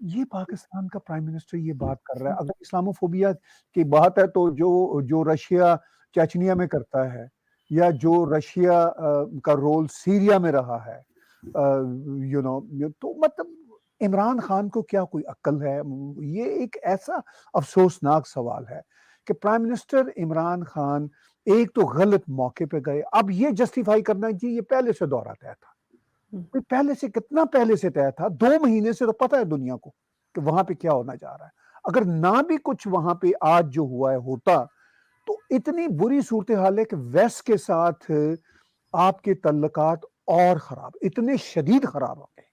یہ پاکستان کا prime minister یہ بات کر رہا ہے. اگر اسلاموفوبیا کی بات ہے تو جو رشیا چیچنیا میں کرتا ہے یا جو رشیا کا رول سیریا میں رہا ہے تو مطلب عمران خان کو کیا کوئی عقل ہے؟ یہ ایک ایسا افسوسناک سوال ہے کہ پرائم منسٹر عمران خان ایک تو غلط موقع پہ گئے. اب یہ جسٹیفائی کرنا جی یہ پہلے سے دورہ طے تھا. پہلے سے کتنا پہلے سے طے تھا؟ 2 مہینے سے تو پتہ ہے دنیا کو کہ وہاں پہ کیا ہونا جا رہا ہے. اگر نہ بھی کچھ وہاں پہ آج جو ہوا ہے ہوتا تو اتنی بری صورتحال ہے کہ ویسٹ کے ساتھ آپ کے تعلقات اور خراب، اتنے شدید خراب ہو گئے.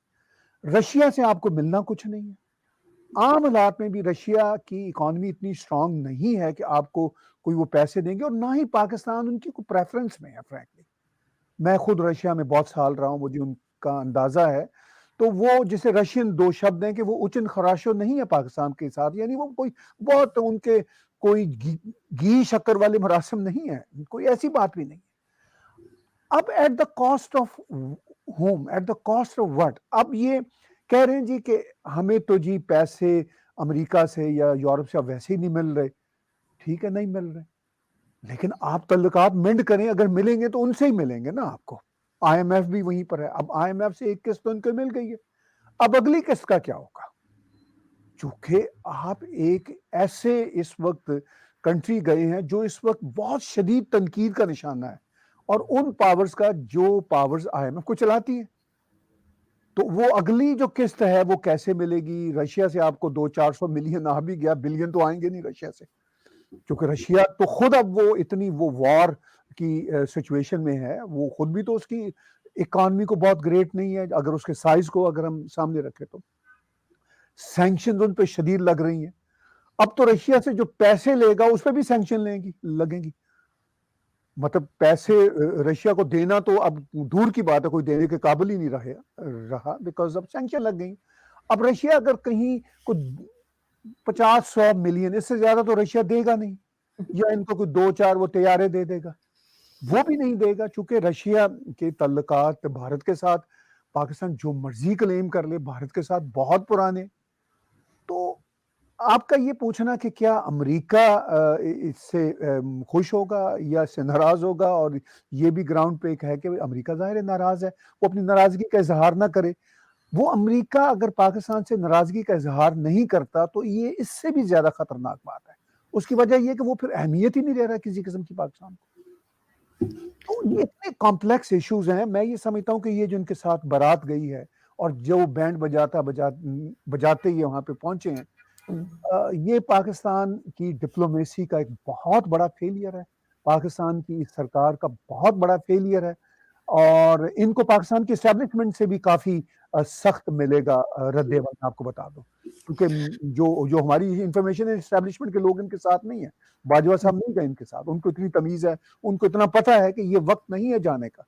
رشیا سے آپ کو ملنا کچھ نہیں ہے. عام حالات میں بھی رشیا کی اکانومی اتنی سٹرونگ نہیں ہے کہ آپ کو کوئی وہ پیسے دیں گے، اور نہ ہی پاکستان ان کی کوئی پریفرنس میں ہے. فرینکلی میں خود رشیا میں بہت سال رہا ہوں، مجھے ان کا اندازہ ہے. تو وہ جسے رشین 2 شبد ہیں کہ وہ اچن خراشو نہیں ہے پاکستان کے ساتھ، یعنی وہ کوئی بہت ان کے کوئی گھی شکر والے مراسم نہیں ہے، کوئی ایسی بات بھی نہیں. اب at the cost of home, at the cost of what? اب یہ کہہ رہے ہیں جی کہ ہمیں تو جی پیسے امریکہ سے یا یورپ سے ویسے ہی نہیں مل رہے. ٹھیک ہے، نہیں مل رہے، لیکن آپ تعلقات مینڈ کریں. اگر ملیں گے تو ان سے ہی ملیں گے نا آپ کو. آئی ایم ایف بھی وہیں پر ہے. اب آئی ایم ایف سے ایک قسط تو ان کو مل گئی ہے. اب اگلی قسط کا کیا ہوگا؟ چونکہ آپ ایک ایسے اس وقت کنٹری گئے ہیں جو اس وقت بہت شدید تنقید کا نشانہ ہے، اور ان پاورز کا جو پاورز آئی ایم ایف کو چلاتی ہیں. تو وہ اگلی جو قسط ہے وہ کیسے ملے گی؟ رشیا سے آپ کو 200-400 ملین آ بھی گیا، بلین تو آئیں گے نہیں رشیا سے، کیونکہ رشیا تو خود اب وہ اتنی وہ وار کی سچویشن میں ہے. وہ خود بھی تو اس کی اکانومی کو بہت گریٹ نہیں ہے اگر اس کے سائز کو اگر ہم سامنے رکھیں تو. سینکشن ان پہ شدید لگ رہی ہیں. اب تو رشیا سے جو پیسے لے گا اس پہ بھی سینکشن لگیں گی. مطلب پیسے رشیا کو دینا تو اب دور کی بات ہے، کوئی دینے کے قابل ہی نہیں رہا بیکاز اب سینکشن لگ گئی. اب رشیا اگر کہیں کوئی 50-100 ملین، اس سے زیادہ تو رشیا دے گا نہیں، یا ان کو کوئی 2-4 وہ طیارے دے دے گا، وہ بھی نہیں دے گا. چونکہ رشیا کے تعلقات بھارت کے ساتھ، پاکستان جو مرضی کلیم کر لے، بھارت کے ساتھ بہت پرانے. تو آپ کا یہ پوچھنا کہ کیا امریکہ اس سے خوش ہوگا یا اس سے ناراض ہوگا، اور یہ بھی گراؤنڈ پہ ایک ہے کہ امریکہ ظاہر ہے ناراض ہے، وہ اپنی ناراضگی کا اظہار نہ کرے. وہ امریکہ اگر پاکستان سے ناراضگی کا اظہار نہیں کرتا تو یہ اس سے بھی زیادہ خطرناک بات ہے. اس کی وجہ یہ کہ وہ پھر اہمیت ہی نہیں رہ رہا کسی قسم کی پاکستان کو. تو یہ اتنے کمپلیکس ایشوز ہیں. میں یہ سمجھتا ہوں کہ یہ جو ان کے ساتھ بارات گئی ہے اور جو بینڈ بجاتے یہ وہاں پہ پہنچے ہیں، یہ پاکستان کی ڈپلومیسی کا ایک بہت بڑا فیلئر ہے، پاکستان کی سرکار کا بہت بڑا فیلئر ہے. اور ان کو پاکستان کی اسٹیبلشمنٹ سے بھی کافی سخت ملے گا رد عمل. میں آپ کو بتا دوں کیونکہ جو ہماری انفارمیشن ہے اسٹیبلشمنٹ کے لوگ ان کے ساتھ نہیں ہیں. باجوہ صاحب نہیں گئے ان کے ساتھ، ان کو اتنی تمیز ہے، ان کو اتنا پتہ ہے کہ یہ وقت نہیں ہے جانے کا.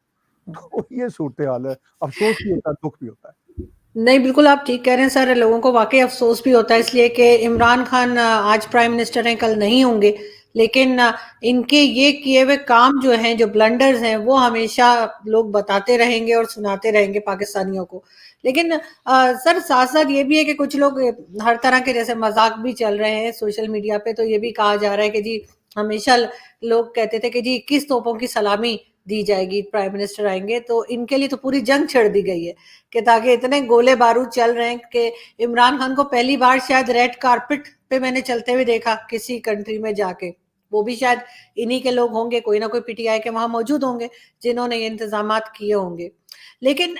تو یہ صورتحال ہے. افسوس بھی ہوتا ہے، دکھ بھی ہوتا ہے. نہیں بالکل آپ ٹھیک کہہ رہے ہیں سر. لوگوں کو واقعی افسوس بھی ہوتا ہے اس لیے کہ عمران خان آج پرائم منسٹر ہیں، کل نہیں ہوں گے، لیکن ان کے یہ کیے ہوئے کام جو ہیں، جو بلنڈرز ہیں، وہ ہمیشہ لوگ بتاتے رہیں گے اور سناتے رہیں گے پاکستانیوں کو. لیکن سر ساتھ ساتھ یہ بھی ہے کہ کچھ لوگ ہر طرح کے جیسے مذاق بھی چل رہے ہیں سوشل میڈیا پہ، تو یہ بھی کہا جا رہا ہے کہ جی ہمیشہ لوگ کہتے تھے کہ جی 21 توپوں کی سلامی دی جائے گی پرائم منسٹر آئیں گے، تو ان کے لیے تو پوری جنگ چھڑ دی گئی ہے کہ تاکہ اتنے گولے بارود چل رہے ہیں کہ عمران خان کو پہلی بار شاید ریڈ کارپٹ پہ میں نے چلتے ہوئے دیکھا کسی کنٹری میں جا کے. وہ بھی شاید انہی کے لوگ ہوں گے، کوئی نہ کوئی پی ٹی آئی کے وہاں موجود ہوں گے جنہوں نے یہ انتظامات کیے ہوں گے. لیکن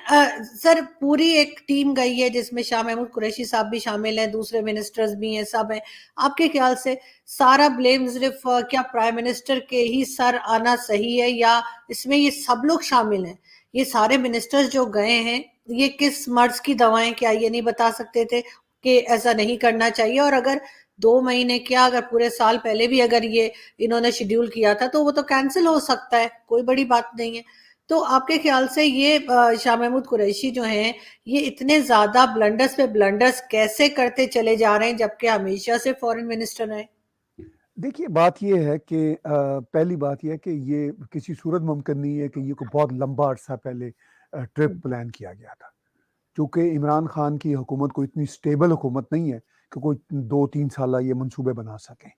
سر پوری ایک ٹیم گئی ہے جس میں شاہ محمود قریشی صاحب بھی شامل ہیں، دوسرے منسٹرز بھی ہیں، سب ہیں. آپ کے خیال سے سارا بلیم صرف کیا پرائم منسٹر کے ہی سر آنا صحیح ہے، یا اس میں یہ سب لوگ شامل ہیں؟ یہ سارے منسٹرز جو گئے ہیں یہ کس مرض کی دوائیں، کیا یہ نہیں بتا سکتے تھے کہ ایسا نہیں کرنا چاہیے؟ اور اگر 2 مہینے کیا اگر پورے سال پہلے بھی اگر یہ انہوں نے شیڈیول کیا تھا تو وہ تو کینسل ہو سکتا ہے، کوئی بڑی بات نہیں ہے. تو آپ کے خیال سے یہ شاہ محمود قریشی جو ہیں یہ اتنے زیادہ بلنڈرز پہ بلنڈرز کیسے کرتے چلے جا رہے ہیں جبکہ ہمیشہ سے فورن منسٹر ہیں؟ دیکھیے بات یہ ہے کہ پہلی بات یہ ہے کہ یہ کسی صورت ممکن نہیں ہے کہ یہ کو بہت لمبا عرصہ پہلے ٹرپ پلان کیا گیا تھا. چونکہ عمران خان کی حکومت کو اتنی سٹیبل حکومت نہیں ہے کہ کوئی 2-3 سالہ یہ منصوبے بنا سکیں.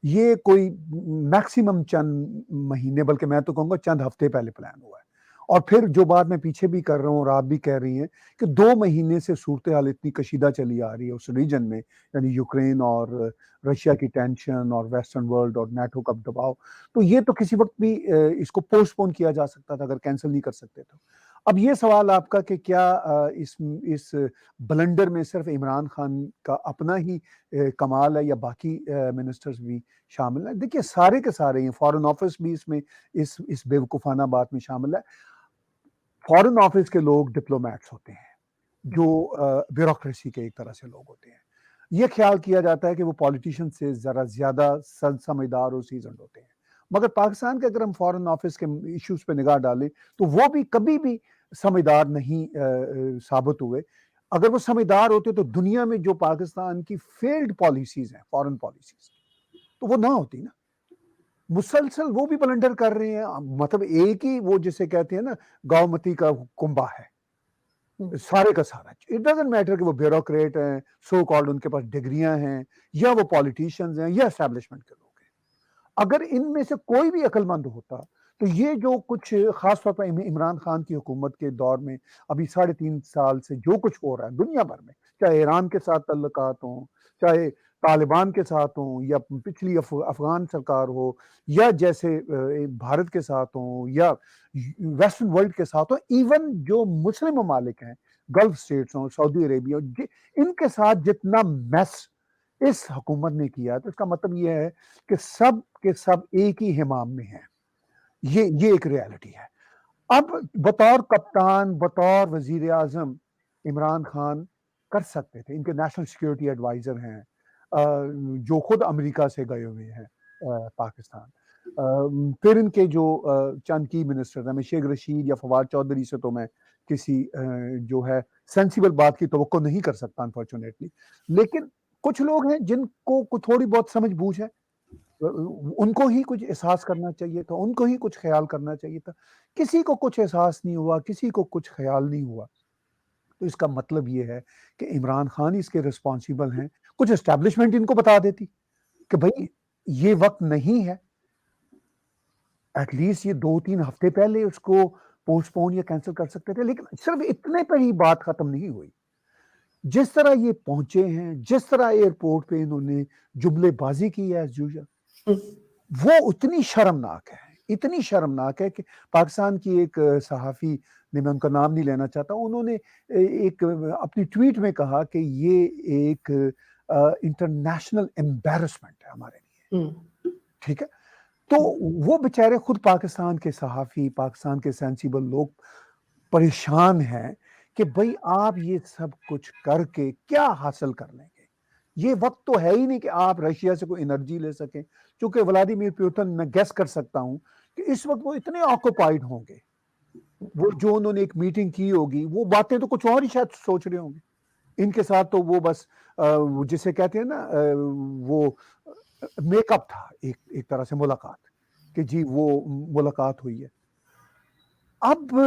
یہ کوئی میکسیمم چند مہینے، بلکہ میں تو کہوں گا چند ہفتے پہلے پلان ہوا ہے. اور پھر جو بات میں پیچھے بھی کر رہا ہوں اور آپ بھی کہہ رہی ہیں کہ 2 مہینے سے صورتحال اتنی کشیدہ چلی آ رہی ہے اس ریجن میں، یعنی یوکرین اور رشیا کی ٹینشن اور ویسٹرن ورلڈ اور نیٹو کا دباؤ، تو یہ تو کسی وقت بھی اس کو پوسٹ پون کیا جا سکتا تھا اگر کینسل نہیں کر سکتے تو. اب یہ سوال آپ کا کہ کیا اس بلنڈر میں صرف عمران خان کا اپنا ہی کمال ہے یا باقی منسٹرز بھی شامل ہیں؟ دیکھیے سارے کے سارے ہیں، فارن آفس بھی اس میں اس بیوقوفانہ بات میں شامل ہے. فارن آفس کے لوگ ڈپلومیٹس ہوتے ہیں جو بیوروکریسی کے ایک طرح سے لوگ ہوتے ہیں. یہ خیال کیا جاتا ہے کہ وہ پولیٹیشین سے ذرا زیادہ سمجھدار اور سیزنڈ ہوتے ہیں، مگر پاکستان کے اگر ہم فارن آفس کے ایشوز پہ نگاہ ڈالیں تو وہ بھی کبھی بھی سمجھدار نہیں ثابت ہوئے. اگر وہ سمجھدار ہوتے تو دنیا میں جو پاکستان کی فیلڈ پالیسیز ہیں، فارن پالیسیز، تو وہ نہ ہوتی نا. مسلسل وہ بھی بلنڈر کر رہے ہیں، مطلب ایک ہی وہ جسے کہتے ہیں نا گاؤ متی کا کنبا ہے سارے کا سارا. اٹ ڈزنٹ میٹر کہ وہ بیوروکریٹ ہیں، سو کالڈ ان کے پاس ڈگریاں ہیں، یا وہ پالیٹیشینز ہیں یا اسٹیبلشمنٹ کے لوگ ہیں. اگر ان میں سے کوئی بھی عقل مند ہوتا تو یہ جو کچھ خاص طور پر عمران خان کی حکومت کے دور میں ابھی 3.5 سال سے جو کچھ ہو رہا ہے دنیا بھر میں، چاہے ایران کے ساتھ تعلقات ہوں، چاہے طالبان کے ساتھ ہوں، یا پچھلی افغان سرکار ہو، یا جیسے بھارت کے ساتھ ہوں، یا ویسٹرن ورلڈ کے ساتھ ہوں، ایون جو مسلم ممالک ہیں، گلف سٹیٹس ہوں، سعودی عربیہ، ان کے ساتھ جتنا میس اس حکومت نے کیا تو اس کا مطلب یہ ہے کہ سب کے سب ایک ہی ہمام میں ہیں. یہ ایک ریالٹی ہے. اب بطور کپتان، بطور وزیر اعظم عمران خان کر سکتے تھے. ان کے نیشنل سیکیورٹی ایڈوائزر ہیں جو خود امریکہ سے گئے ہوئے ہیں پاکستان. پھر ان کے جو چند کی منسٹر ہیں، میں شیخ رشید یا فواد چودھری سے تو میں کسی جو ہے سینسیبل بات کی توقع نہیں کر سکتا انفارچونیٹلی، لیکن کچھ لوگ ہیں جن کو تھوڑی بہت سمجھ بوجھ ہے، ان کو ہی کچھ احساس کرنا چاہیے تھا، ان کو ہی کچھ خیال کرنا چاہیے تھا. کسی کو کچھ احساس نہیں ہوا، کسی کو کچھ خیال نہیں ہوا. تو اس کا مطلب یہ ہے کہ عمران خان اس کے رسپانسیبل ہیں. کچھ اسٹیبلشمنٹ ان کو بتا دیتی کہ بھائی یہ وقت نہیں ہے، ایٹ لیسٹ یہ 2-3 ہفتے پہلے اس کو پوسٹ پون یا کینسل کر سکتے تھے. لیکن صرف اتنے پہ ہی بات ختم نہیں ہوئی. جس طرح یہ پہنچے ہیں، جس طرح ایئرپورٹ پہ انہوں نے جملے بازی کی ہے ایز یوزول، وہ اتنی شرمناک ہے کہ پاکستان کی ایک صحافی نے، میں ان کا نام نہیں لینا چاہتا، انہوں نے ایک اپنی ٹویٹ میں کہا کہ یہ ایک انٹرنیشنل ایمبیرسمنٹ ہے ہمارے لیے. ٹھیک ہے، تو وہ بیچارے خود پاکستان کے صحافی، پاکستان کے سینسیبل لوگ پریشان ہیں کہ بھئی آپ یہ سب کچھ کر کے کیا حاصل کر لیں گے. یہ وقت تو ہے ہی نہیں کہ آپ رشیا سے کوئی انرجی لے سکیں، چونکہ ولادیمیر پیوٹن، میں گیس کر سکتا ہوں کہ اس وقت وہ اتنے آکوپائیڈ ہوں گے، وہ جو انہوں نے ایک میٹنگ کی ہوگی وہ باتیں تو کچھ اور ہی شاید سوچ رہے ہوں گے. ان کے ساتھ تو وہ بس جسے کہتے ہیں نا وہ میک اپ تھا، ایک طرح سے ملاقات، کہ جی وہ ملاقات ہوئی ہے. اب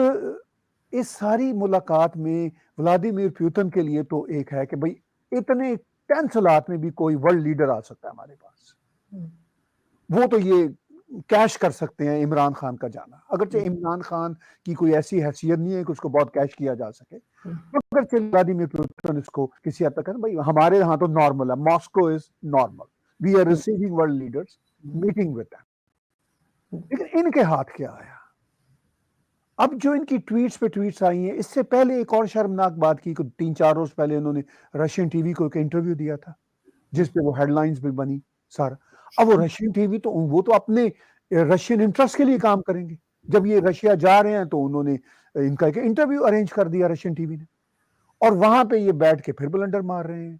اس ساری ملاقات میں ولادیمیر پیوٹن کے لیے تو ایک ہے کہ بھئی اتنے ٹینسلات میں بھی کوئی ورلڈ لیڈر آ سکتا ہے ہمارے پاس، وہ تو یہ کیش کر سکتے ہیں عمران خان کا جانا. اگرچہ عمران خان کی کوئی ایسی حیثیت نہیں ہے کہ اس کو بہت کیش کیا جا سکے، اگرچہ ولادیمیر پیوٹن اس کو کسی حد تک ہے بھئی ہمارے یہاں تو نارمل ہے، Moscow is normal, we are receiving world leaders, meeting with them. لیکن ان کے ہاتھ کیا آیا؟ اب جو ان کی ٹویٹس پہ ٹویٹس آئی ہیں، اس سے پہلے ایک اور شرمناک بات کی کہ 3-4 روز پہلے انہوں نے رشین ٹی وی کو ایک انٹرویو دیا تھا جس پہ وہ ہیڈ لائنز بھی بنی سارا. اب وہ رشین ٹی وی تو وہ تو اپنے رشین انٹرسٹ کے لیے کام کریں گے. جب یہ رشیا جا رہے ہیں تو انہوں نے ان کا ایک انٹرویو ارینج کر دیا رشین ٹی وی نے، اور وہاں پہ یہ بیٹھ کے پھر بلنڈر مار رہے ہیں،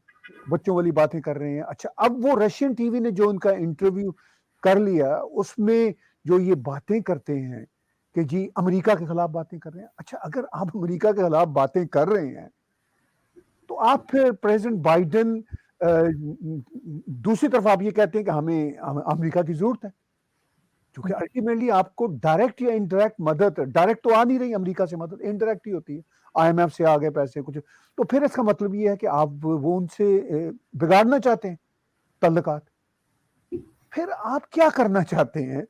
بچوں والی باتیں کر رہے ہیں. اچھا، اب وہ رشین ٹی وی نے جو ان کا انٹرویو کر لیا، اس میں جو یہ باتیں کرتے ہیں کہ جی امریکہ کے خلاف باتیں کر رہے ہیں. اچھا، اگر آپ امریکہ کے خلاف باتیں کر رہے ہیں تو آپ پھر پریزیڈنٹ بائیڈن، دوسری طرف آپ یہ کہتے ہیں کہ ہمیں امریکہ کی ضرورت ہے، کیونکہ الٹیمیٹلی آپ کو ڈائریکٹ یا انڈائریکٹ مدد، ڈائریکٹ تو آ نہیں رہی امریکہ سے مدد، انڈائریکٹ ہی ہوتی ہے. IMF سے آ گئے پیسے کچھ. تو پھر اس کا مطلب یہ ہے کہ آپ وہ ان سے بگاڑنا چاہتے ہیں تعلقات. پھر آپ کیا کرنا چاہتے ہیں؟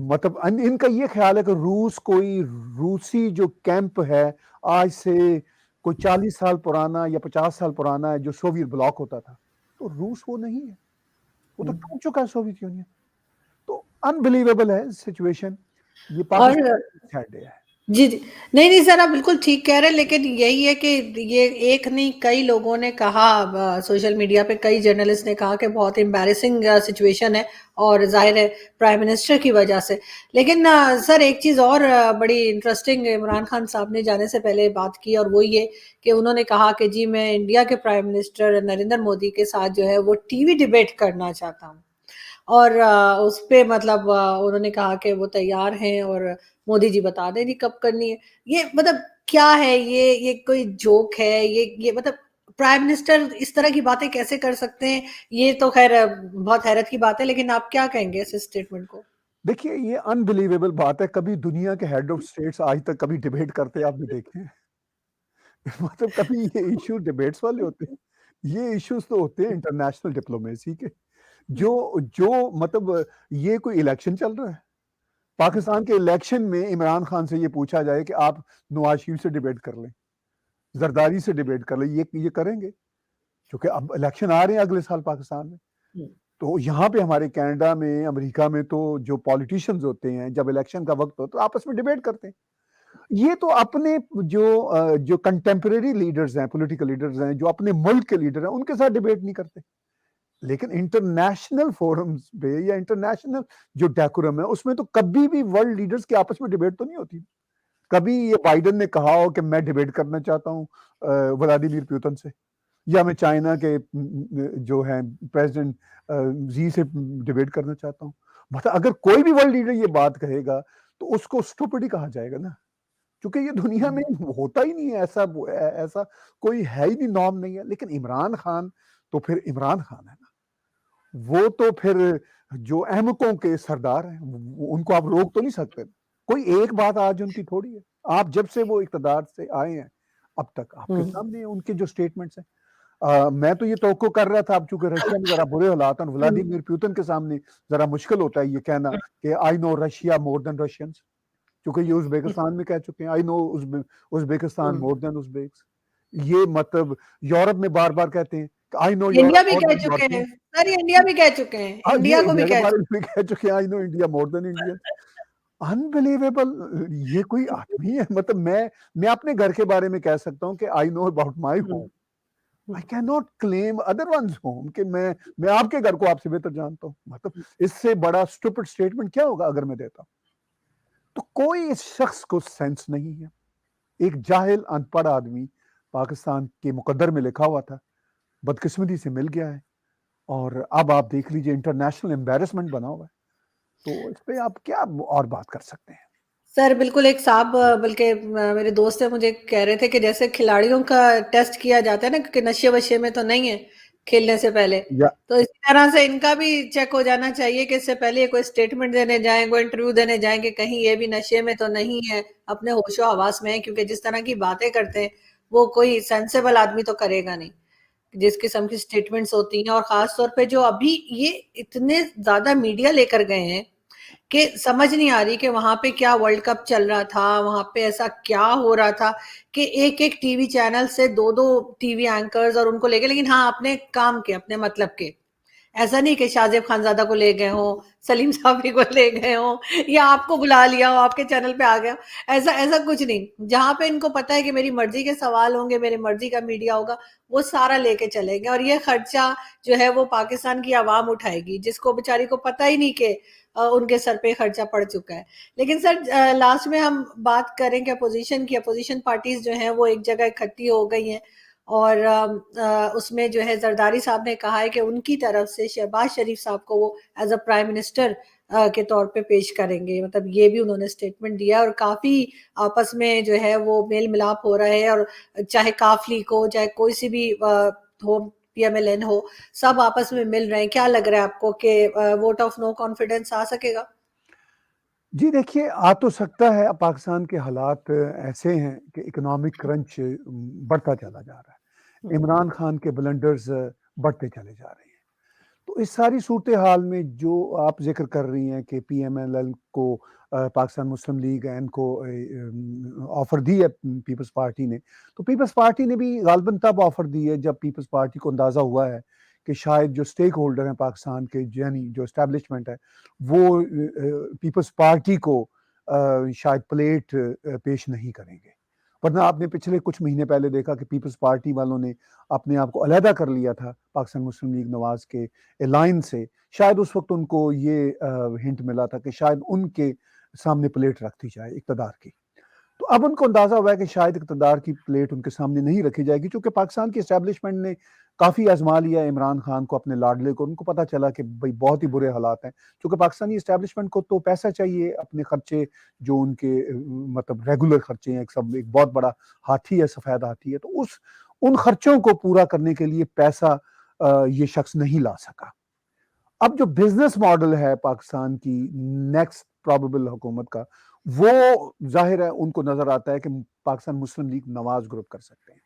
مطلب ان کا یہ خیال ہے کہ روسی جو کیمپ ہے آج سے کوئی 40 سال پرانا یا 50 سال پرانا ہے جو سوویت بلاک ہوتا تھا, تو روس وہ نہیں ہے, وہ تو ٹوٹ چکا ہے سوویت یونین. تو انبلیویبل ہے سچویشن. یہ اور پاکستان ہے. جی جی نہیں سر آپ بالکل ٹھیک کہہ رہے ہیں, لیکن یہی ہے کہ یہ ایک نہیں کئی لوگوں نے کہا سوشل میڈیا پہ, کئی جرنلسٹ نے کہا کہ بہت امبیرسنگ سچویشن ہے اور ظاہر ہے پرائم منسٹر کی وجہ سے. لیکن سر ایک چیز اور بڑی انٹرسٹنگ عمران خان صاحب نے جانے سے پہلے بات کی, اور وہ یہ کہ انہوں نے کہا کہ جی میں انڈیا کے پرائم منسٹر نریندر مودی کے ساتھ جو ہے وہ ٹی وی ڈیبیٹ کرنا چاہتا ہوں, اور اس پہ مطلب انہوں نے کہا کہ وہ تیار ہیں اور مودی جی بتا دیں جی کب کرنی ہے. یہ مطلب کیا ہے, یہ کوئی جوک ہے؟ یہ مطلب پرائم منسٹر اس طرح کی باتیں کیسے کر سکتے ہیں؟ یہ تو خیر بہت حیرت کی بات ہے, لیکن آپ کیا کہیں گے اس اسٹیٹمنٹ کو؟ دیکھیے یہ انبلیویبل بات ہے. کبھی دنیا کے ہیڈ آف اسٹیٹس آج تک کبھی ڈیبیٹ کرتے آپ نے دیکھے ہیں؟ مطلب کبھی یہ ایشو ڈیبیٹس والے ہوتے ہیں؟ یہ ایشوز تو ہوتے ہیں انٹرنیشنل ڈپلومیسی کے, جو مطلب یہ کوئی الیکشن چل رہا ہے. پاکستان کے الیکشن میں عمران خان سے یہ پوچھا جائے کہ آپ نواز شریف سے ڈیبیٹ کر لیں, زرداری سے ڈیبیٹ کر لیں, یہ کریں گے؟ کیونکہ اب الیکشن آ رہے ہیں اگلے سال پاکستان میں. تو یہاں پہ ہمارے کینیڈا میں, امریکہ میں تو جو پولیٹیشنز ہوتے ہیں جب الیکشن کا وقت ہو تو آپس میں ڈیبیٹ کرتے ہیں. یہ تو اپنے جو کنٹمپریری لیڈرز ہیں, پولیٹیکل لیڈرز ہیں, جو اپنے ملک کے لیڈر ہیں, ان کے ساتھ ڈیبیٹ نہیں کرتے. لیکن انٹرنیشنل فورمز پہ یا انٹرنیشنل جو ڈیکورم ہے اس میں تو کبھی بھی ورلڈ لیڈرز کے آپس میں ڈیبیٹ تو نہیں ہوتی. کبھی یہ بائیڈن نے کہا ہو کہ میں ڈیبیٹ کرنا چاہتا ہوں ولادیمیر پیوتن سے, یا میں چائنا کے جو ہیں پریزیڈنٹ زی سے ڈیبیٹ کرنا چاہتا ہوں. مطلب اگر کوئی بھی ورلڈ لیڈر یہ بات کہے گا تو اس کو اسٹوپڈ ہی کہا جائے گا نا, کیونکہ یہ دنیا میں ہوتا ہی نہیں ہے ایسا کوئی ہے ہی نہیں, نارم نہیں ہے. لیکن عمران خان تو پھر عمران خان ہے نا, وہ تو پھر جو احمقوں کے سردار ہیں, ان کو آپ روک تو نہیں سکتے. کوئی ایک بات آج ان کی تھوڑی ہے. آپ جب سے وہ اقتدار سے آئے ہیں اب تک آپ کے سامنے ان کے جو سٹیٹمنٹس ہیں, میں تو یہ توقع کر رہا تھا, اب چونکہ رشیا میں ذرا برے حالات ہیں, ولادیمیر پیوتن کے سامنے ذرا مشکل ہوتا ہے یہ کہنا کہ I know Russia more then Russians, کیونکہ یہ ازبیکستان میں کہہ چکے ہیں آئی نو ازبیکستان مور دین ازبیکس. یہ مطلب یورپ میں بار بار کہتے ہیں کہ آئی نو انڈیا یورپ بھی مور کہہ دین چکے ہیں یورپین. سر, یہ انڈیا بھی کہہ چکے ہیں, یہ انڈیا کو بھی انڈیا کے کہہ بارے چکے میں کہہ چکے ہیں آئی نو انڈیا مور دین انڈین. انبلیویبل. یہ کوئی آدمی ہے؟ مطلب میں اپنے گھر کے بارے میں کہہ سکتا ہوں کہ I know about my home, I can not claim other ones home کہ میں آپ کے گھر کو آپ سے بہتر جانتا ہوں. مطلب اس سے بڑا اسٹوپڈ اسٹیٹمنٹ کیا ہوگا اگر میں دیتا ہوں؟ تو کوئی اس شخص کو سینس نہیں ہے. ایک جاہل ان پڑھ آدمی پاکستان کے مقدر میں لکھا ہوا تھا, بدقسمتی سے مل گیا ہے, اور اب آپ دیکھ لیجئے انٹرنیشنل امبیرسمنٹ بنا ہوا ہے. تو اس پہ آپ کیا اور بات کر سکتے ہیں؟ سر بالکل ایک صاحب بلکہ میرے دوست ہیں مجھے کہہ رہے تھے کہ جیسے کھلاڑیوں کا ٹیسٹ کیا جاتا ہے نا کہ نشے وشے میں تو نہیں ہے کھیلنے سے پہلے, یا تو اسی طرح سے ان کا بھی چیک ہو جانا چاہیے کہ اس سے پہلے کوئی سٹیٹمنٹ دینے جائیں, کوئی انٹرویو دینے جائیں کہ کہیں یہ بھی نشے میں تو نہیں ہے, اپنے ہوش و حواس میں ہے, کیونکہ جس طرح کی باتیں کرتے ہیں وہ کوئی سینسیبل آدمی تو کرے گا نہیں. جس قسم کی سٹیٹمنٹس ہوتی ہیں, اور خاص طور پہ جو ابھی یہ اتنے زیادہ میڈیا لے کر گئے ہیں کہ سمجھ نہیں آ رہی کہ وہاں پہ کیا ورلڈ کپ چل رہا تھا, وہاں پہ ایسا کیا ہو رہا تھا کہ ایک ایک ٹی وی چینل سے دو دو ٹی وی اینکرز اور ان کو لے گئے, لیکن ہاں اپنے کام کے اپنے مطلب کے. ایسا نہیں کہ شاہ زیب خانزادہ کو لے گئے ہوں, سلیم صافی کو لے گئے ہوں, یا آپ کو بلا لیا ہو آپ کے چینل پہ آ گیا, ایسا کچھ نہیں. جہاں پہ ان کو پتا ہے کہ میری مرضی کے سوال ہوں گے, میری مرضی کا میڈیا ہوگا, وہ سارا لے کے چلیں گے, اور یہ خرچہ جو ہے وہ پاکستان کی عوام اٹھائے گی, جس کو بیچاری کو پتہ ہی نہیں کہ ان کے سر پہ خرچہ پڑ چکا ہے. لیکن سر لاسٹ میں ہم بات کریں کہ اپوزیشن کی, اپوزیشن پارٹیز جو ہیں وہ ایک جگہ اکٹھی ہو گئی ہیں, اور اس میں جو ہے زرداری صاحب نے کہا ہے کہ ان کی طرف سے شہباز شریف صاحب کو وہ ایز اے پرائم منسٹر کے طور پہ پیش کریں گے. مطلب یہ بھی انہوں نے سٹیٹمنٹ دیا, اور کافی آپس میں جو ہے وہ میل ملاپ ہو رہا ہے, اور چاہے کاف لیگ ہو, چاہے کوئی سی بھی ہو, پی ایم ایل این ہو, سب آپس میں مل رہے ہیں. کیا لگ رہا ہے آپ کو کہ ووٹ آف نو کانفیڈنس آ سکے گا؟ جی دیکھیے، آ تو سکتا ہے، اب پاکستان کے حالات ایسے ہیں کہ اکنامک کرنچ بڑھتا چلا جا رہا ہے، عمران خان کے بلنڈرز بڑھتے چلے جا رہے ہیں. تو اس ساری صورتحال میں جو آپ ذکر کر رہی ہیں کہ پی ایم ایل ایل کو پاکستان مسلم لیگ ان کو آفر دی ہے پیپلز پارٹی نے، تو پیپلز پارٹی نے بھی غالباً تب آفر دی ہے جب پیپلز پارٹی کو اندازہ ہوا ہے کہ شاید جو سٹیک ہولڈر ہیں پاکستان کے، یعنی جو اسٹیبلشمنٹ ہے، وہ پیپلز پارٹی کو شاید پلیٹ پیش نہیں کریں گے. ورنہ آپ نے پچھلے کچھ مہینے پہلے دیکھا کہ پیپلز پارٹی والوں نے اپنے آپ کو علیحدہ کر لیا تھا پاکستان مسلم لیگ نواز کے الائن سے. شاید اس وقت ان کو یہ ہنٹ ملا تھا کہ شاید ان کے سامنے پلیٹ رکھ دی جائے اقتدار کی. تو اب ان کو اندازہ ہوا ہے کہ شاید اقتدار کی پلیٹ ان کے سامنے نہیں رکھی جائے گی، چونکہ پاکستان کی اسٹیبلشمنٹ نے کافی آزما لیا عمران خان کو، اپنے لاڈلے کو. ان کو پتا چلا کہ بھئی بہت ہی برے حالات ہیں، چونکہ پاکستانی اسٹیبلشمنٹ کو تو پیسہ چاہیے، اپنے خرچے جو ان کے مطلب ریگولر خرچے ہیں، سب ایک بہت بڑا ہاتھی ہے، سفید ہاتھی ہے، تو ان خرچوں کو پورا کرنے کے لیے پیسہ یہ شخص نہیں لا سکا. اب جو بزنس ماڈل ہے پاکستان کی نیکسٹ پرابیبل حکومت کا، وہ ظاہر ہے ان کو نظر آتا ہے کہ پاکستان مسلم لیگ نواز گروپ کر سکتے ہیں.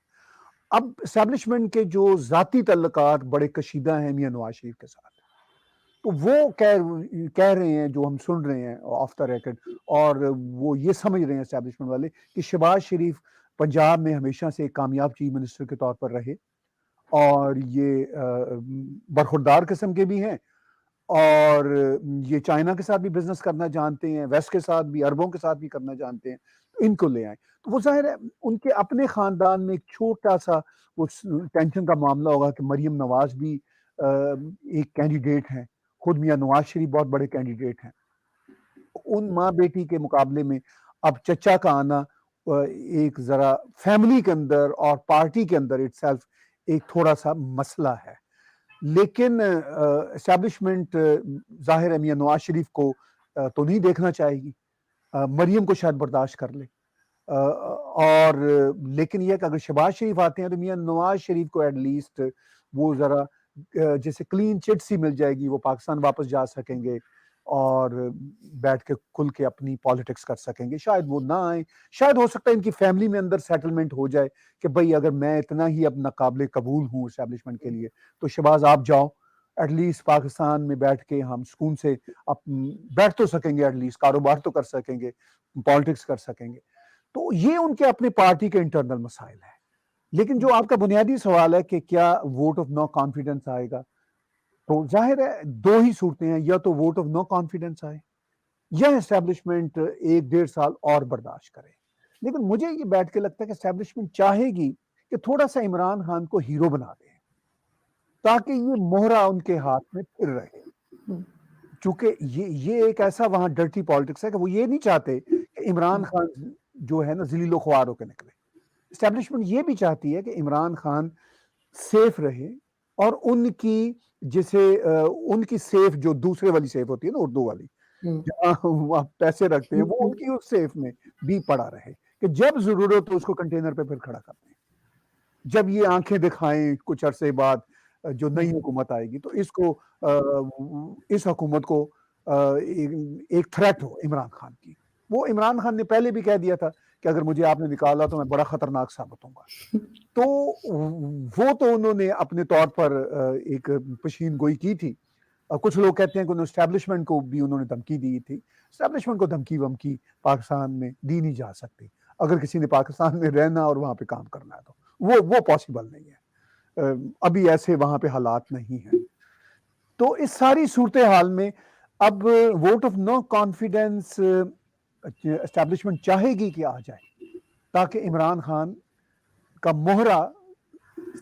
اب اسٹیبلشمنٹ کے جو ذاتی تعلقات بڑے کشیدہ ہیں میاں نواز شریف کے ساتھ، تو وہ کہہ رہے ہیں، جو ہم سن رہے ہیں آف دا ریکارڈ، اور وہ یہ سمجھ رہے ہیں اسٹیبلشمنٹ والے کہ شہباز شریف پنجاب میں ہمیشہ سے ایک کامیاب چیف منسٹر کے طور پر رہے، اور یہ برخوردار قسم کے بھی ہیں، اور یہ چائنا کے ساتھ بھی بزنس کرنا جانتے ہیں، ویسٹ کے ساتھ بھی، عربوں کے ساتھ بھی کرنا جانتے ہیں، تو ان کو لے آئیں. تو وہ ظاہر ہے ان کے اپنے خاندان میں ایک چھوٹا سا اس ٹینشن کا معاملہ ہوگا کہ مریم نواز بھی ایک کینڈیڈیٹ ہیں، خود میاں نواز شریف بہت بڑے کینڈیڈیٹ ہیں. ان ماں بیٹی کے مقابلے میں اب چچا کا آنا ایک ذرا فیملی کے اندر اور پارٹی کے اندر اٹ سیلف ایک تھوڑا سا مسئلہ ہے. لیکن اسٹیبلشمنٹ ظاہر ہے میاں نواز شریف کو تو نہیں دیکھنا چاہے گی، مریم کو شاید برداشت کر لے، اور لیکن یہ کہ اگر شہباز شریف آتے ہیں تو میاں نواز شریف کو ایٹ لیسٹ وہ ذرا جیسے کلین چٹ سی مل جائے گی، وہ پاکستان واپس جا سکیں گے اور بیٹھ کے کھل کے اپنی پالیٹکس کر سکیں گے. شاید وہ نہ آئیں، شاید ہو سکتا ہے ان کی فیملی میں اندر سیٹلمنٹ ہو جائے کہ بھئی اگر میں اتنا ہی اب ناقابل قبول ہوں اسٹیبلشمنٹ کے لیے، تو شہباز آپ جاؤ، ایٹ لیسٹ پاکستان میں بیٹھ کے ہم سکون سے بیٹھ تو سکیں گے، ایٹ لیسٹ کاروبار تو کر سکیں گے، پالیٹکس کر سکیں گے. تو یہ ان کے اپنے پارٹی کے انٹرنل مسائل ہیں. لیکن جو آپ کا بنیادی سوال ہے کہ کیا ووٹ آف نو کانفیڈنس آئے گا، تو ظاہر ہے دو ہی صورتیں ہیں، یا تو ووٹ آف نو کانفیڈنس آئے یا اسٹیبلشمنٹ ایک ڈیڑھ سال اور برداشت کرے. لیکن مجھے یہ بیٹھ کے لگتا ہے کہ اسٹیبلشمنٹ چاہے گی کہ تھوڑا سا عمران خان کو ہیرو بنا دیں تاکہ یہ مہرہ ان کے ہاتھ میں پھر رہے، چونکہ یہ ایک ایسا وہاں ڈرٹی پالیٹکس ہے کہ وہ یہ نہیں چاہتے کہ عمران خان جو ہے نا ذلیل و خوار ہو کے نکلے. اسٹیبلشمنٹ یہ بھی چاہتی ہے کہ عمران خان سیف رہے، اور ان کی جسے ان کی سیف جو دوسرے والی سیف ہوتی ہے نا، اردو والی، جہاں آپ پیسے رکھتے ہیں، وہ ان کی اس سیف میں بھی پڑا رہے کہ جب ضرورت ہو اس کو کنٹینر پہ پھر کھڑا کرتے ہیں. جب یہ آنکھیں دکھائیں کچھ عرصے بعد جو نئی حکومت آئے گی، تو اس کو اس حکومت کو ایک تھریٹ ہو عمران خان کی. وہ عمران خان نے پہلے بھی کہہ دیا تھا کہ اگر مجھے آپ نے نکالا تو میں بڑا خطرناک ثابت ہوں گا. تو وہ تو انہوں نے اپنے طور پر ایک پشین گوئی کی تھی. کچھ لوگ کہتے ہیں کہ انہوں اسٹیبلشمنٹ کو بھی انہوں نے دھمکی دی تھی. اسٹیبلشمنٹ کو دھمکی ومکی پاکستان میں دی نہیں جا سکتی. اگر کسی نے پاکستان میں رہنا اور وہاں پہ کام کرنا ہے تو وہ پاسبل نہیں ہے، ابھی ایسے وہاں پہ حالات نہیں ہیں. تو اس ساری صورتحال میں اب vote of no confidence establishment چاہے گی کہ آ جائے تاکہ عمران خان کا مہرہ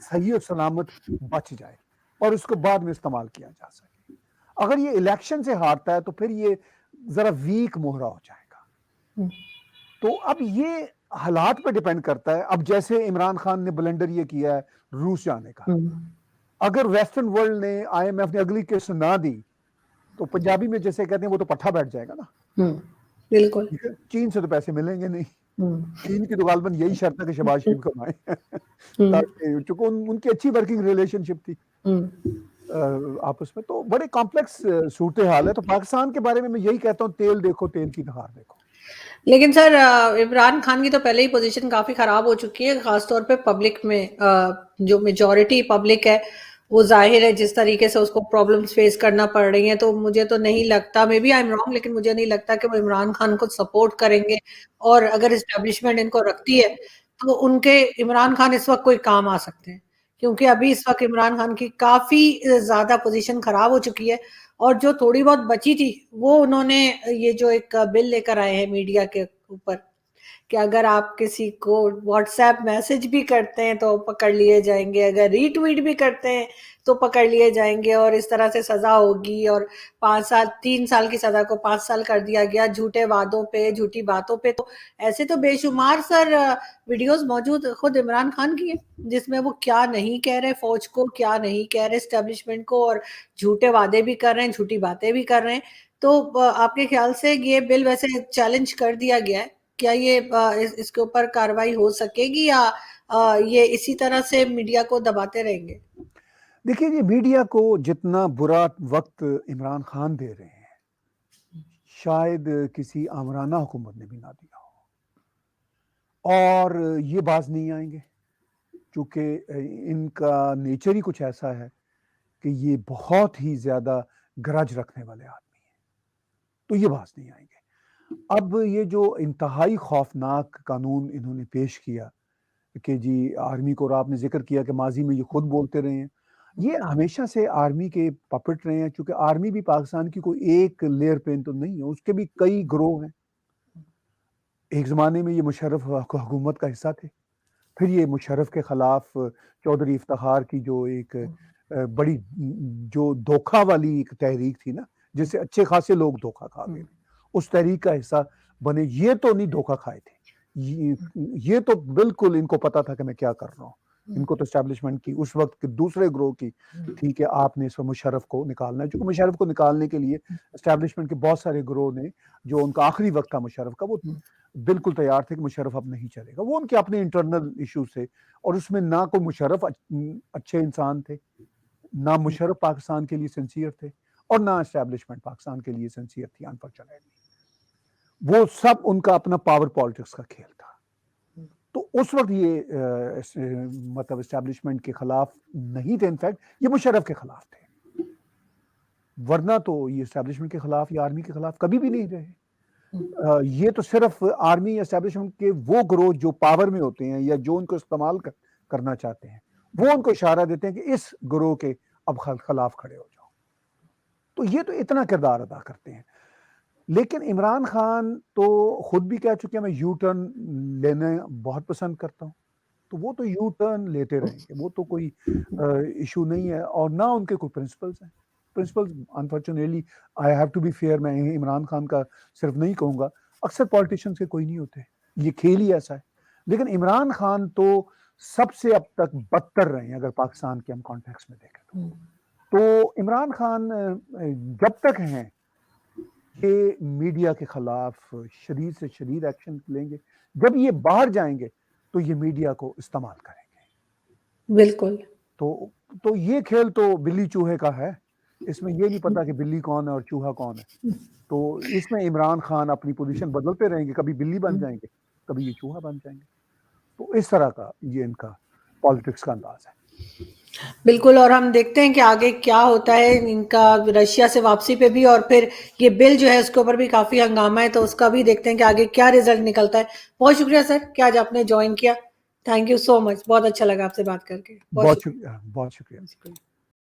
صحیح و سلامت بچ جائے اور اس کو بعد میں استعمال کیا جا سکے. اگر یہ الیکشن سے ہارتا ہے تو پھر یہ ذرا ویک مہرہ ہو جائے گا. تو اب یہ حالات پہ ڈیپینڈ کرتا ہے. اب جیسے عمران خان نے بلنڈر یہ کیا ہے روس جانے کا، اگر ویسٹرن ورلڈ نے آئی ایم ایف نے اگلی قسط نہ دی تو پنجابی میں جیسے کہتے ہیں وہ تو پٹھا بیٹھ جائے گا نا. بالکل. چین سے تو پیسے ملیں گے نہیں. چین کی تو غالباً یہی شرط ہے کہ شہباز شریف کمائیں تاکہ چونکہ ان کی اچھی ورکنگ ریلیشن شپ تھی. آپس میں، تو بڑے کمپلیکس صورتحال ہے. تو پاکستان کے بارے میں یہی کہتا ہوں، تیل دیکھو تیل کی دھار دیکھو. لیکن سر عمران خان کی تو پہلے ہی پوزیشن کافی خراب ہو چکی ہے، خاص طور پہ پبلک میں. جو میجورٹی پبلک ہے وہ ظاہر ہے جس طریقے سے اس کو پرابلمز فیس کرنا پڑ رہی ہیں، تو مجھے تو نہیں لگتا، may be I am wrong, لیکن مجھے نہیں لگتا کہ وہ عمران خان کو سپورٹ کریں گے. اور اگر اسٹیبلشمنٹ ان کو رکھتی ہے تو ان کے عمران خان اس وقت کوئی کام آ سکتے ہیں، کیونکہ ابھی اس وقت عمران خان کی کافی زیادہ پوزیشن خراب ہو چکی ہے. اور جو تھوڑی بہت بچی تھی وہ انہوں نے یہ جو ایک بل لے کر آئے ہیں میڈیا کے اوپر کہ اگر آپ کسی کو واٹس ایپ میسج بھی کرتے ہیں تو پکڑ لیے جائیں گے، اگر ری ٹویٹ بھی کرتے ہیں تو پکڑ لیے جائیں گے، اور اس طرح سے سزا ہوگی. اور 5 سال 3 سال کی سزا کو 5 سال کر دیا گیا جھوٹے وعدوں پہ، جھوٹی باتوں پہ. تو ایسے تو بے شمار سر ویڈیوز موجود خود عمران خان کی ہیں جس میں وہ کیا نہیں کہہ رہے فوج کو، کیا نہیں کہہ رہے اسٹیبلشمنٹ کو، اور جھوٹے وعدے بھی کر رہے ہیں، جھوٹی باتیں بھی کر رہے ہیں. تو آپ کے خیال سے یہ بل ویسے چیلنج کر دیا گیا ہے، کیا یہ اس کے اوپر کاروائی ہو سکے گی یا یہ اسی طرح سے میڈیا کو دباتے رہیں گے؟ دیکھیے یہ میڈیا کو جتنا برا وقت عمران خان دے رہے ہیں شاید کسی آمرانہ حکومت نے بھی نہ دیا ہو، اور یہ باز نہیں آئیں گے چونکہ ان کا نیچر ہی کچھ ایسا ہے کہ یہ بہت ہی زیادہ گرج رکھنے والے آدمی ہیں، تو یہ باز نہیں آئیں گے. اب یہ جو انتہائی خوفناک قانون انہوں نے پیش کیا کہ جی آرمی کو، اور آپ نے ذکر کیا کہ ماضی میں یہ خود بولتے رہے ہیں، یہ ہمیشہ سے آرمی کے پپٹ رہے ہیں، چونکہ آرمی بھی پاکستان کی کوئی ایک لیئر پین تو نہیں ہے، اس کے بھی کئی گروہ ہیں. ایک زمانے میں یہ مشرف حکومت کا حصہ تھے، پھر یہ مشرف کے خلاف چودھری افتخار کی جو ایک بڑی جو دھوکہ والی ایک تحریک تھی نا، جس سے اچھے خاصے لوگ دھوکہ کھا گئے، اس تحریک کا حصہ بنے. یہ تو نہیں دھوکہ کھائے تھے، یہ تو بالکل ان کو پتا تھا کہ میں کیا کر رہا ہوں. ان کو تو اسٹیبلشمنٹ کی اس وقت کے دوسرے گروہ کی تھی کہ آپ نے اس مشرف کو نکالنا ہے، چونکہ مشرف کو نکالنے کے لیے اسٹیبلشمنٹ کے بہت سارے گروہ نے، جو ان کا آخری وقت تھا مشرف کا، وہ بالکل تیار تھے کہ مشرف اب نہیں چلے گا. وہ ان کے اپنے انٹرنل ایشوز تھے، اور اس میں نہ کوئی مشرف اچھے انسان تھے، نہ مشرف پاکستان کے لیے سنسیئر تھے، اور نہ اسٹیبلشمنٹ پاکستان کے لیے سنسیئر تھی. انفارچونیٹلی وہ سب ان کا اپنا پاور پالیٹکس کا کھیل تھا. تو اس وقت یہ مطلب اسٹیبلشمنٹ کے خلاف نہیں تھے، انفیکٹ یہ مشرف کے خلاف تھے، ورنہ تو یہ اسٹیبلشمنٹ کے خلاف یا آرمی کے خلاف کبھی بھی نہیں رہے. یہ تو صرف آرمی یا اسٹیبلشمنٹ کے وہ گروہ جو پاور میں ہوتے ہیں یا جو ان کو استعمال کرنا چاہتے ہیں، وہ ان کو اشارہ دیتے ہیں کہ اس گروہ کے اب خلاف کھڑے ہو جاؤ. تو یہ تو اتنا کردار ادا کرتے ہیں. لیکن عمران خان تو خود بھی کہہ چکے ہیں میں یو ٹرن لینا بہت پسند کرتا ہوں، تو وہ تو یو ٹرن لیتے رہیں گے، وہ تو کوئی ایشو نہیں ہے. اور نہ ان کے کوئی پرنسپلز ہیں. Principles unfortunately I have to be fair, میں عمران خان کا صرف نہیں کہوں گا، اکثر پولیٹیشنز کے کوئی نہیں ہوتے، یہ کھیل ہی ایسا ہے. لیکن عمران خان تو سب سے اب تک بدتر رہے ہیں اگر پاکستان کے ہم کانٹیکس میں دیکھیں تو عمران خان جب تک ہیں کہ میڈیا کے خلاف شدید سے شدید ایکشن لیں گے. جب یہ باہر جائیں گے تو یہ میڈیا کو استعمال کریں گے. بالکل. تو یہ کھیل تو بلی چوہے کا ہے، اس میں یہ نہیں پتا کہ بلی کون ہے اور چوہا کون ہے. تو اس میں عمران خان اپنی پوزیشن بدلتے رہیں گے، کبھی بلی بن جائیں گے، کبھی یہ چوہا بن جائیں گے. تو اس طرح کا یہ ان کا پالیٹکس کا انداز ہے. بالکل. اور ہم دیکھتے ہیں کہ آگے کیا ہوتا ہے ان کا رشیا سے واپسی پہ بھی، اور پھر یہ بل جو ہے اس کے اوپر بھی کافی ہنگامہ ہے، تو اس کا بھی دیکھتے ہیں کہ آگے کیا رزلٹ نکلتا ہے. بہت شکریہ سر کہ آج آپ نے جوائن کیا. تھینک یو سو مچ، بہت اچھا لگا آپ سے بات کر کے. بہت شکریہ.